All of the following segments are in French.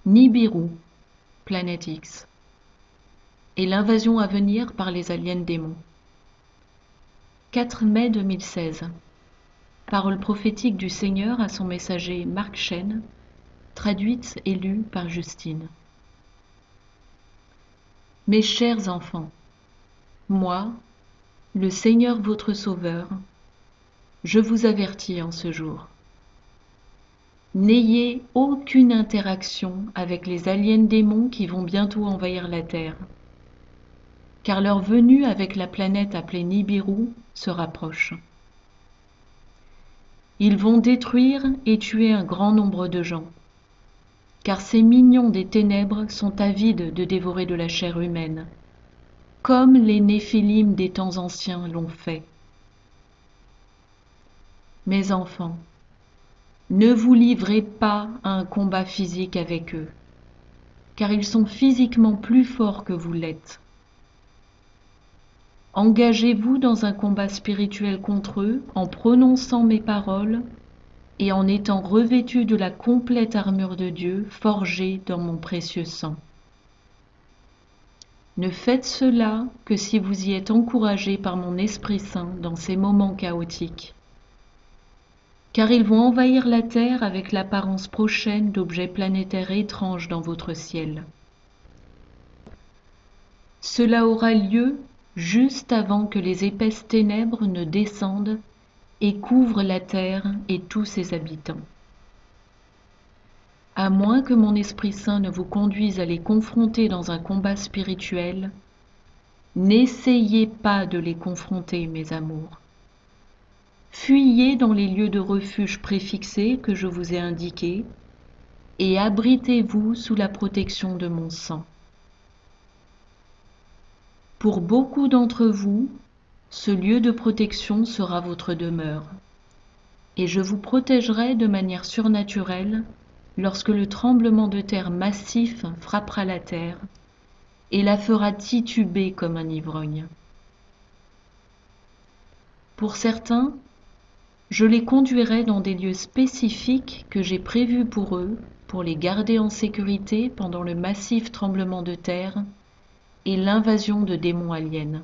Nibiru, planète X, et l'invasion à venir par les aliens démons. 4 mai 2016. Parole prophétique du Seigneur à son messager Marc Chen, traduite et lue par Justine. Mes chers enfants, moi, le Seigneur votre Sauveur, je vous avertis en ce jour. N'ayez aucune interaction avec les aliens démons qui vont bientôt envahir la Terre, car leur venue avec la planète appelée Nibiru se rapproche. Ils vont détruire et tuer un grand nombre de gens, car ces mignons des ténèbres sont avides de dévorer de la chair humaine, comme les Néphilim des temps anciens l'ont fait. Mes enfants, ne vous livrez pas à un combat physique avec eux, car ils sont physiquement plus forts que vous l'êtes. Engagez-vous dans un combat spirituel contre eux en prononçant mes paroles et en étant revêtus de la complète armure de Dieu forgée dans mon précieux sang. Ne faites cela que si vous y êtes encouragés par mon Esprit Saint dans ces moments chaotiques. Car ils vont envahir la terre avec l'apparence prochaine d'objets planétaires étranges dans votre ciel. Cela aura lieu juste avant que les épaisses ténèbres ne descendent et couvrent la terre et tous ses habitants. À moins que mon Esprit Saint ne vous conduise à les confronter dans un combat spirituel, n'essayez pas de les confronter, mes amours. Fuyez dans les lieux de refuge préfixés que je vous ai indiqués et abritez-vous sous la protection de mon sang. Pour beaucoup d'entre vous, ce lieu de protection sera votre demeure, et je vous protégerai de manière surnaturelle lorsque le tremblement de terre massif frappera la terre et la fera tituber comme un ivrogne. Pour certains, je les conduirai dans des lieux spécifiques que j'ai prévus pour eux, pour les garder en sécurité pendant le massif tremblement de terre et l'invasion de démons aliens.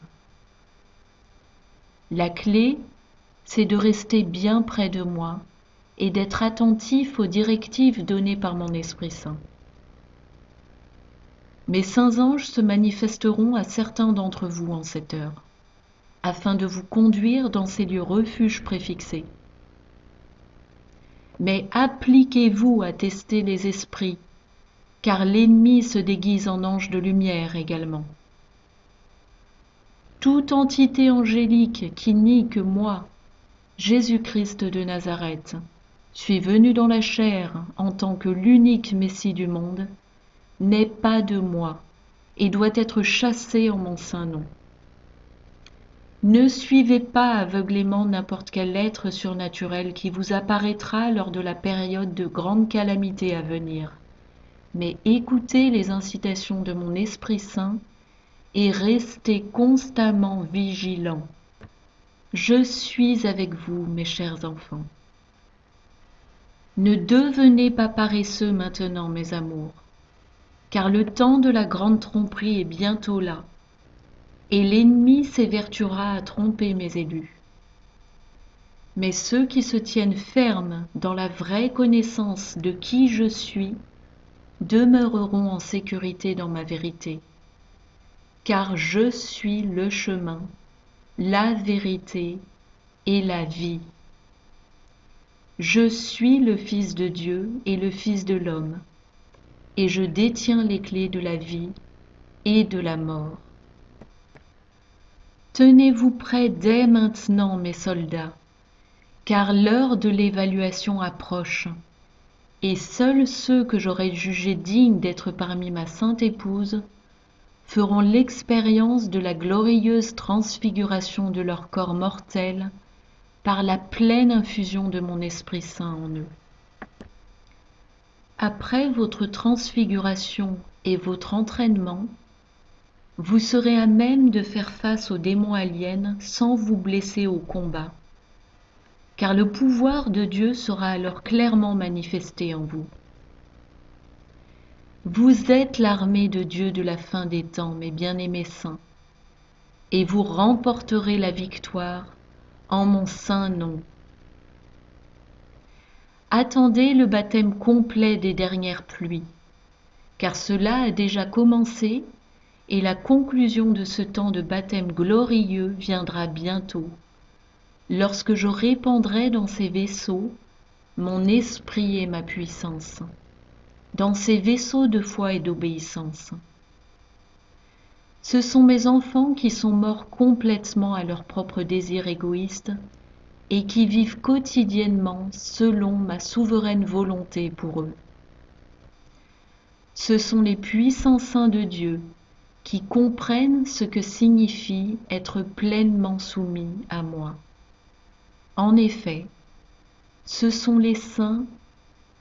La clé, c'est de rester bien près de moi et d'être attentif aux directives données par mon Esprit Saint. Mes saints anges se manifesteront à certains d'entre vous en cette heure, afin de vous conduire dans ces lieux refuges préfixés. Mais appliquez-vous à tester les esprits, car l'ennemi se déguise en ange de lumière également. Toute entité angélique qui nie que moi, Jésus-Christ de Nazareth, suis venu dans la chair en tant que l'unique Messie du monde, n'est pas de moi et doit être chassé en mon saint nom. Ne suivez pas aveuglément n'importe quel être surnaturel qui vous apparaîtra lors de la période de grande calamité à venir, mais écoutez les incitations de mon Esprit Saint et restez constamment vigilants. Je suis avec vous, mes chers enfants. Ne devenez pas paresseux maintenant, mes amours, car le temps de la grande tromperie est bientôt là, et l'ennemi s'évertuera à tromper mes élus. Mais ceux qui se tiennent fermes dans la vraie connaissance de qui je suis demeureront en sécurité dans ma vérité, car je suis le chemin, la vérité et la vie. Je suis le Fils de Dieu et le Fils de l'homme, et je détiens les clés de la vie et de la mort. Tenez-vous prêts dès maintenant, mes soldats, car l'heure de l'évaluation approche, et seuls ceux que j'aurai jugés dignes d'être parmi ma sainte épouse feront l'expérience de la glorieuse transfiguration de leur corps mortel par la pleine infusion de mon Esprit Saint en eux. Après votre transfiguration et votre entraînement, vous serez à même de faire face aux démons aliens sans vous blesser au combat, car le pouvoir de Dieu sera alors clairement manifesté en vous. Vous êtes l'armée de Dieu de la fin des temps, mes bien-aimés saints, et vous remporterez la victoire en mon saint nom. Attendez le baptême complet des dernières pluies, car cela a déjà commencé et la conclusion de ce temps de baptême glorieux viendra bientôt, lorsque je répandrai dans ces vaisseaux mon esprit et ma puissance, dans ces vaisseaux de foi et d'obéissance. Ce sont mes enfants qui sont morts complètement à leurs propres désirs égoïstes et qui vivent quotidiennement selon ma souveraine volonté pour eux. Ce sont les puissants saints de Dieu qui comprennent ce que signifie être pleinement soumis à moi. En effet, ce sont les saints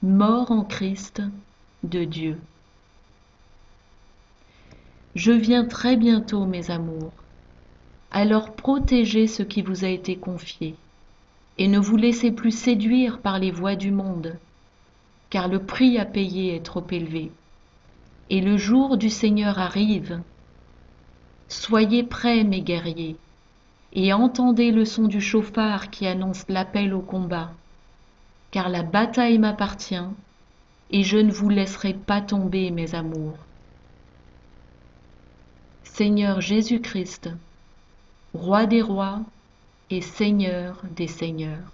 morts en Christ de Dieu. Je viens très bientôt, mes amours. Alors protégez ce qui vous a été confié, et ne vous laissez plus séduire par les voies du monde, car le prix à payer est trop élevé. Et le jour du Seigneur arrive. Soyez prêts, mes guerriers, et entendez le son du chauffard qui annonce l'appel au combat, car la bataille m'appartient, et je ne vous laisserai pas tomber, mes amours. Seigneur Jésus-Christ, Roi des rois et Seigneur des seigneurs.